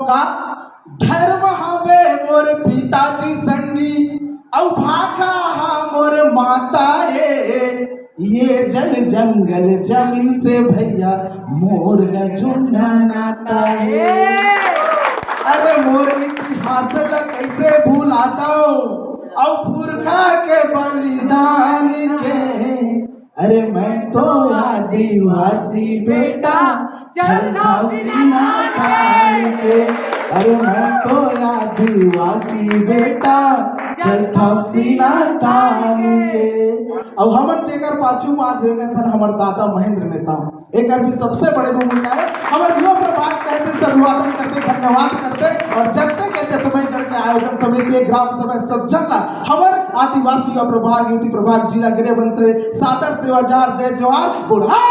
का धर्म हवे मोर पिताजी संगी औ भाखा हा मोर माता ये जल जंगल जमीन से भैया मोर झुंडा नाता है। अरे मोर इतिहास ल कैसे भूलाता औ पुरखा के बलिदान के। अरे मैं तो आदिवासी बेटा चलता सीना तान के। अरे मैं तो आदिवासी बेटा चलता सीना तान के। अब हमन जेकर पाछू माज थन हमर दादा महेंद्र नेता एक भी सबसे बड़े भूमिका है। हमारे युवा प्रभाग कहते से अभिवादन करते धन्यवाद करते और जगते के जतमय करके आयोजन समिति ग्राम सभा सब चलना हमार आदिवासी युवा प्रभाग युवती प्रभाग जिला गृह मंत्री सादर सेवा जार जय जोहार बुढ़ा।